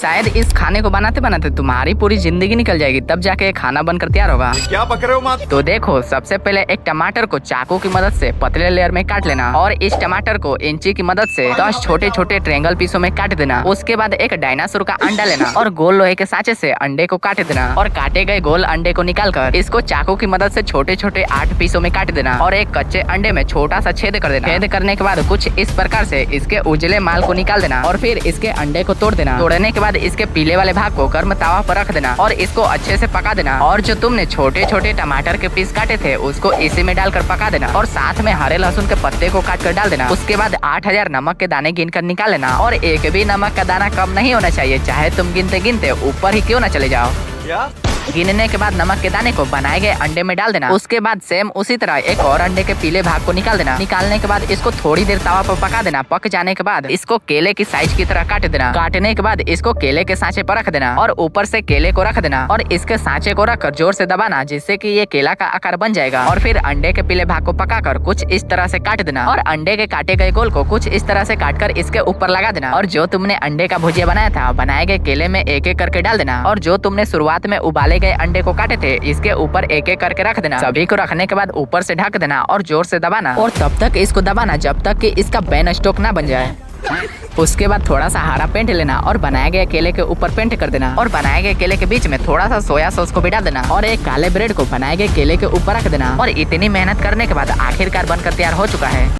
शायद इस खाने को बनाते बनाते तुम्हारी पूरी जिंदगी निकल जाएगी, तब जाके ये खाना बनकर तैयार होगा। क्या पक रहे हो माँ? तो देखो, सबसे पहले एक टमाटर को चाकू की मदद से पतले लेयर में काट लेना और इस टमाटर को इंची की मदद से 10 छोटे छोटे ट्रायंगल पीसों में काट देना। उसके बाद एक डायनासोर का अंडा लेना और गोल लोहे के सांचे से अंडे को काट देना और काटे गए गोल अंडे को निकालकर इसको चाकू की मदद से छोटे छोटे 8 पीसों में काट देना और एक कच्चे अंडे में छोटा सा छेद कर देना। छेद करने के बाद कुछ इस प्रकार से इसके उजले माल को निकाल देना और फिर इसके अंडे को तोड़ देना। तोड़ने के बाद इसके पीले वाले भाग को गर्म तावा पर रख देना और इसको अच्छे से पका देना। और जो तुमने छोटे छोटे टमाटर के पीस काटे थे उसको इसी में डालकर पका देना और साथ में हरे लहसुन के पत्ते को काट कर डाल देना। उसके बाद 8000 नमक के दाने गिन कर निकाल लेना और एक भी नमक का दाना कम नहीं होना चाहिए, चाहे तुम गिनते गिनते ऊपर ही क्यों न चले जाओ। क्या? गिनने के बाद नमक के दाने को बनाए गए अंडे में डाल देना। उसके बाद सेम उसी तरह एक और अंडे के पीले भाग को निकाल देना। निकालने के बाद इसको थोड़ी देर तवा पर पका देना। पक जाने के बाद इसको केले की साइज की तरह काट देना। काटने के बाद इसको केले के सांचे पर रख देना और ऊपर से केले को रख देना और इसके सांचे को रखकर जोर से दबाना, जिससे कि ये केला का आकार बन जाएगा। और फिर अंडे के पीले भाग को पकाकर कुछ इस तरह से काट देना और अंडे के काटे गए गोल को कुछ इस तरह से काटकर इसके ऊपर लगा देना। और जो तुमने अंडे का भुजिया बनाया था बनाए गए केले में एक एक करके डाल देना और जो तुमने शुरुआत में उबाले गए अंडे को थे इसके ऊपर एक एक करके रख देना। सभी को रखने के बाद ऊपर से ढक देना और जोर से दबाना और तब तक इसको दबाना जब तक कि इसका बैन स्टॉक ना बन जाए। उसके बाद थोड़ा सा हरा पेंट लेना और बनाए गए केले के ऊपर पेंट कर देना और बनाए गए केले के बीच में थोड़ा सा सोया सॉस को भी डाल देना और एक काले ब्रेड को बनाए गए केले के ऊपर रख देना। और इतनी मेहनत करने के बाद आखिरकार बनकर तैयार हो चुका है।